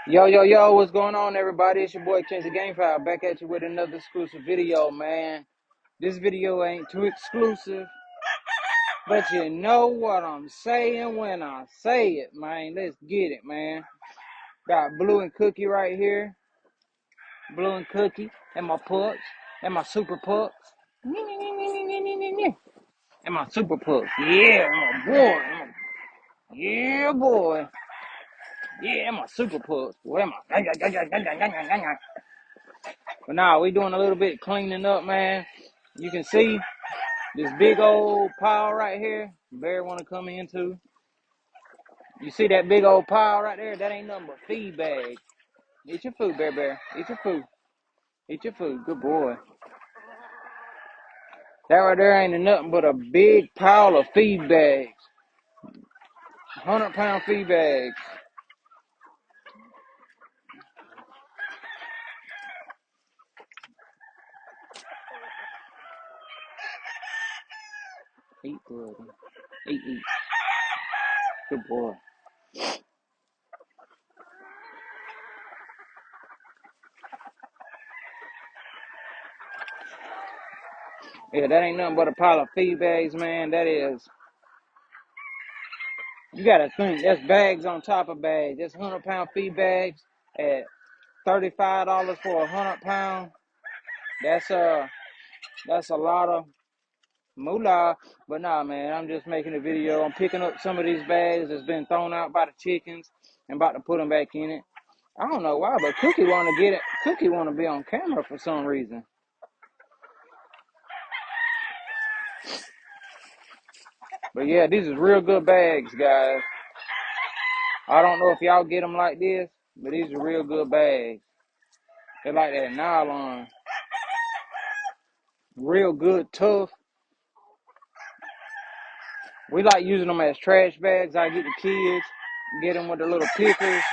Yo, what's going on, everybody? It's your boy Kenzie Gamefowl back at you with another exclusive video, man. This video ain't too exclusive, but you know what I'm saying when I say it, man. Let's get it, man. Got Blue and Cookie right here. Blue and Cookie and my pups and my super pups. And my super pups. Yeah, my boy. Yeah, boy. Yeah, my super pups. Boy, my. But nah, we doing a little bit cleaning up, man. You can see this big old pile right here. Bear want to come into. You see that big old pile right there? That ain't nothing but feed bags. Eat your food, Bear. Eat your food. Eat your food. Good boy. That right there ain't nothing but a big pile of feed bags. 100-pound feed bags. Eat, buddy. Eat. Good boy. Yeah, that ain't nothing but a pile of feed bags, man. That is. You gotta think, that's bags on top of bags. That's 100-pound feed bags at $35 for 100-pound. That's a lot of moolah. But nah, man, I'm just making a video. I'm picking up some of these bags that's been thrown out by the chickens and about to put them back in it. I don't know why, but Cookie want to get it. Cookie want to be on camera for some reason. But yeah, these is real good bags, guys. I don't know if y'all get them like this, but these are real good bags. They're like that nylon. Real good, tough. We like using them as trash bags. I get the kids, get them with the little pickers.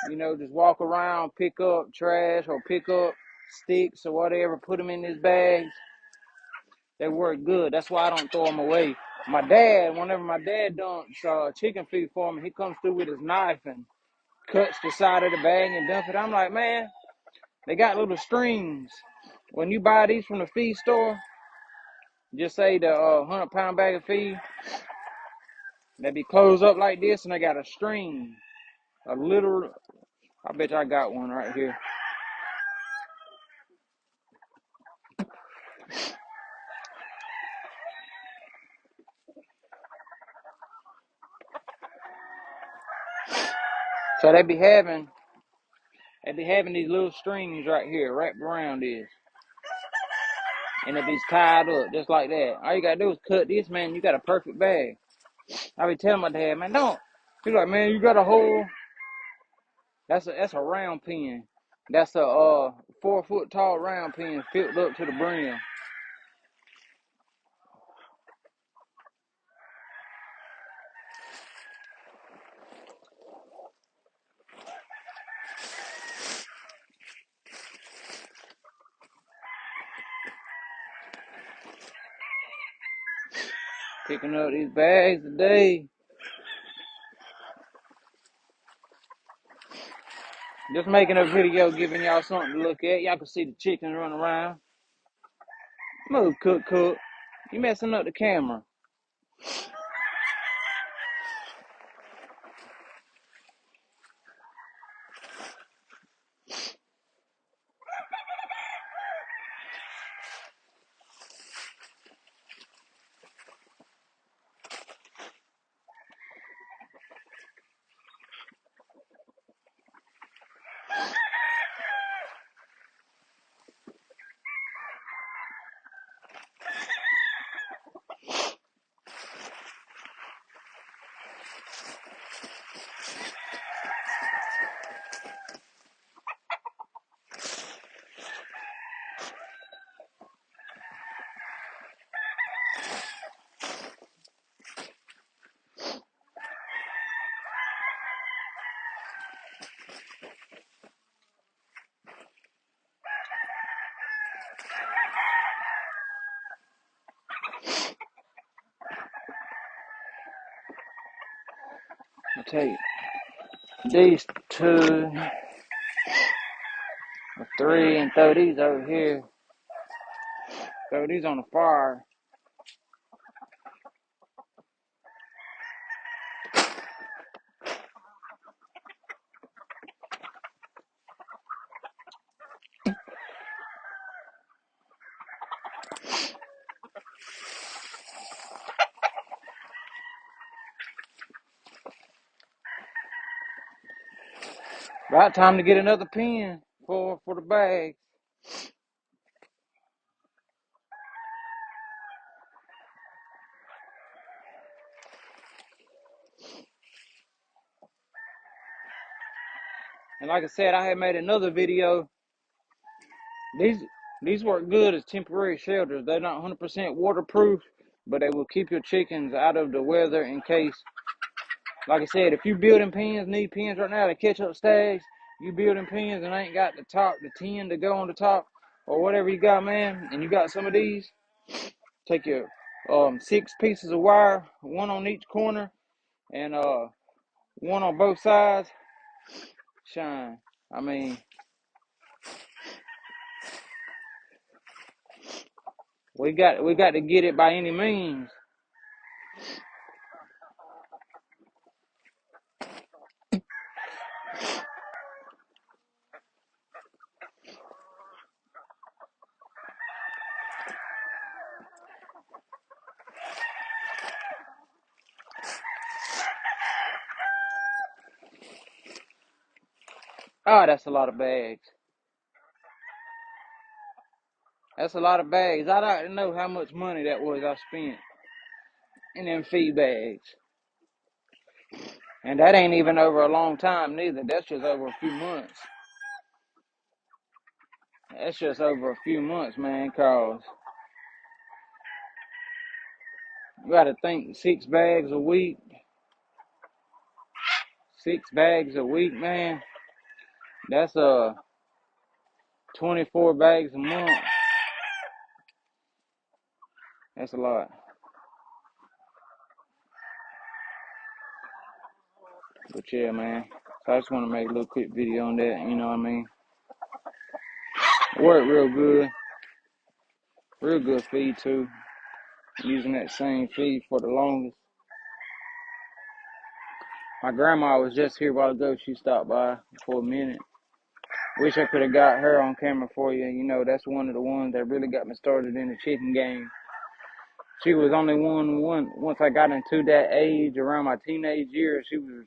You know, just walk around, pick up trash or pick up sticks or whatever, put them in these bags. They work good. That's why I don't throw them away. My dad, whenever my dad dumps chicken feed for me, he comes through with his knife and cuts the side of the bag and dump it. I'm like, man, they got little strings. When you buy these from the feed store, just say the 100-pound bag of feed, they be closed up like this and they got a string. A little, I bet you I got one right here. So they be having these little strings right here wrapped around this. And it be tied up just like that. All you gotta do is cut this, man, you got a perfect bag. I be telling my dad, man, don't. He's like, man, you got a hole. That's a round pen. That's a 4-foot tall round pen filled up to the brim. Picking up these bags today. Just making a video giving y'all something to look at. Y'all can see the chickens running around. Move, cook. You messing up the camera. I tell you. these 2 or 3 and throw these over here. Throw these on the fire. About time to get another pen for the bag. And like I said, I had made another video. These work good as temporary shelters. They're not 100% waterproof, but they will keep your chickens out of the weather in case. Like I said, if you building pens, need pens right now to catch up stags, you building pens and ain't got the top, the 10 to go on the top, or whatever you got, man, and you got some of these, take your 6 pieces of wire, 1 on each corner, and 1 on both sides. Shine. I mean, we got to get it by any means. Oh, that's a lot of bags. That's a lot of bags. I'd like to know how much money that was I spent in them feed bags. And that ain't even over a long time neither. That's just over a few months. That's just over a few months, man, cause you gotta think 6 bags a week. 6 bags a week, man. That's 24 bags a month. That's a lot. But yeah, man. So I just want to make a little quick video on that, you know what I mean? Worked real good. Real good feed too. Using that same feed for the longest. My grandma was just here a while ago. She stopped by for a minute. Wish I could have got her on camera for you. You know, that's one of the ones that really got me started in the chicken game. She was only one once I got into that age, around my teenage years, she was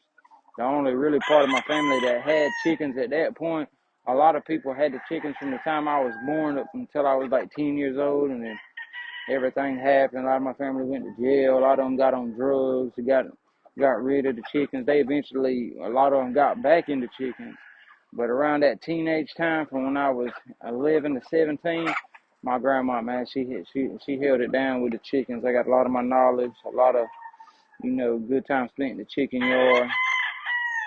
the only really part of my family that had chickens at that point. A lot of people had the chickens from the time I was born up until I was like 10 years old, and then everything happened. A lot of my family went to jail. A lot of them got on drugs. They got rid of the chickens. They eventually, a lot of them got back into chickens. But around that teenage time, from when I was 11 to 17, my grandma, man, she held it down with the chickens. I got a lot of my knowledge, a lot of, good time spent in the chicken yard,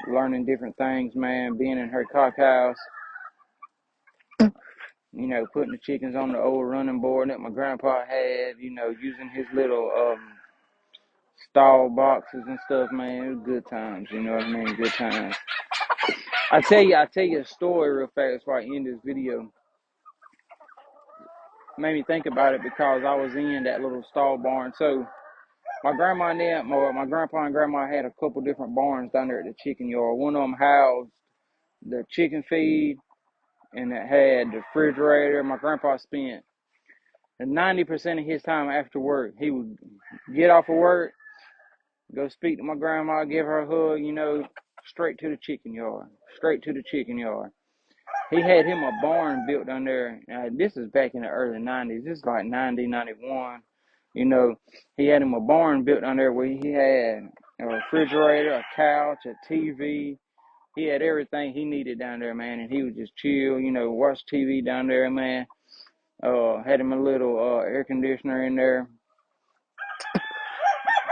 learning different things, man, being in her cock house, putting the chickens on the old running board that my grandpa had, using his little stall boxes and stuff, man. It was good times, you know what I mean? Good times. I tell you a story real fast before I end this video. Made me think about it because I was in that little stall barn. So my grandma and them, or my grandpa and grandma had a couple different barns down there at the chicken yard. One of them housed the chicken feed, and it had the refrigerator. My grandpa spent 90% of his time after work. He would get off of work, go speak to my grandma, give her a hug, straight to the chicken yard. Straight to the chicken yard. He had him a barn built down there. This is back in the early 90s. This is like 90, 91. He had him a barn built down there where he had a refrigerator, a couch, a TV. He had everything he needed down there, man. And he would just chill, watch TV down there, man. Had him a little air conditioner in there.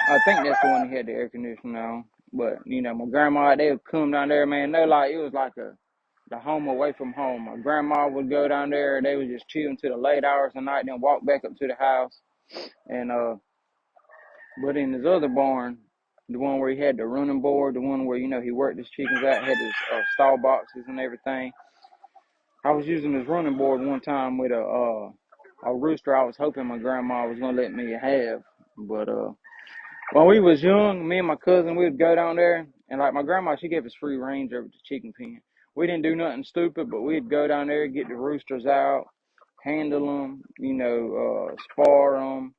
I think that's the one he had the air conditioner on. But, my grandma, they would come down there, man. It was like the home away from home. My grandma would go down there. They would just chill until the late hours of the night, then walk back up to the house. And, but in his other barn, the one where he had the running board, the one where, he worked his chickens out, had his stall boxes and everything. I was using his running board one time with a rooster I was hoping my grandma was going to let me have. But when we was young, me and my cousin, we would go down there, and like my grandma, she gave us free range over the chicken pen. We didn't do nothing stupid, but we'd go down there, get the roosters out, handle them, spar them,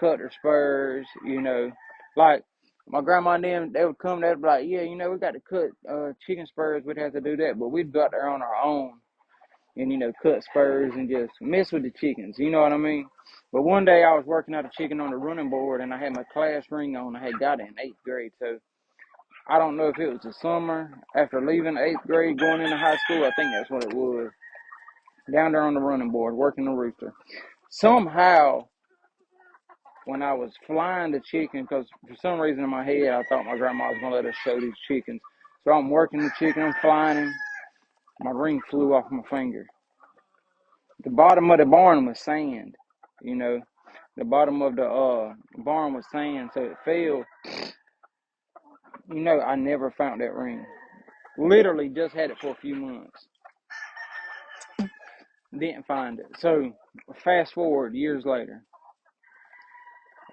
cut their spurs, like my grandma and them, they would come, they'd be like, yeah, we got to cut chicken spurs, we'd have to do that, but we'd go out there on our own and, cut spurs and just mess with the chickens, you know what I mean? But one day I was working out a chicken on the running board and I had my class ring on. I had got it in 8th grade, so I don't know if it was the summer after leaving 8th grade, going into high school. I think that's what it was. Down there on the running board, working the rooster. Somehow, when I was flying the chicken, because for some reason in my head, I thought my grandma was going to let us show these chickens. So I'm working the chicken, I'm flying him. My ring flew off my finger. The bottom of the barn was sand, The bottom of the barn was sand, so it fell. I never found that ring. Literally just had it for a few months. Didn't find it. So fast forward years later.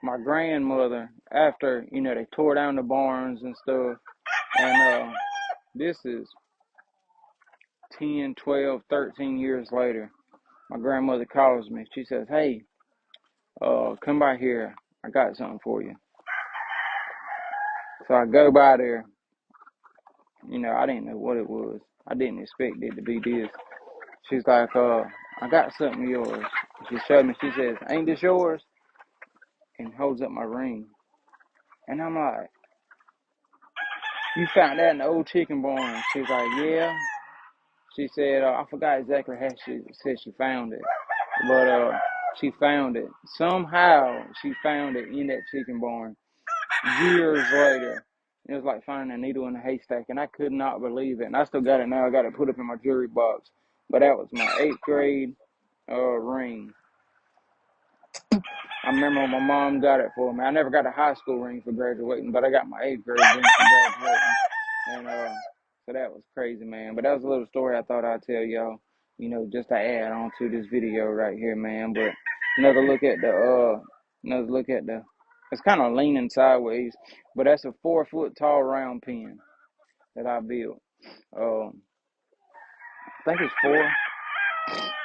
My grandmother, after, they tore down the barns and stuff, and this is 10, 12, 13 years later, my grandmother calls me. She says, hey, come by here. I got something for you. So I go by there. I didn't know what it was. I didn't expect it to be this. She's like, I got something of yours. She showed me. She says, ain't this yours? And holds up my ring. And I'm like, you found that in the old chicken barn? She's like, yeah. She said, I forgot exactly how she said she found it. But she found it. Somehow she found it in that chicken barn years later. It was like finding a needle in a haystack, and I could not believe it. And I still got it now. I got it put up in my jewelry box. But that was my 8th grade ring. I remember when my mom got it for me. I never got a high school ring for graduating, but I got my 8th grade ring for graduating. And so that was crazy, man. But that was a little story I thought I'd tell y'all, just to add on to this video right here, man. But another look at the, it's kind of leaning sideways, but that's a 4-foot tall round pen that I built. I think it's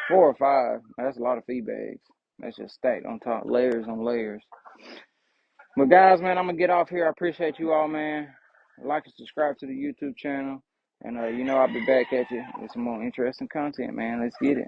four or five. That's a lot of feed bags. That's just stacked on top, layers on layers. But guys, man, I'm gonna get off here. I appreciate you all, man. Like and subscribe to the YouTube channel. And I'll be back at you with some more interesting content, man. Let's get it.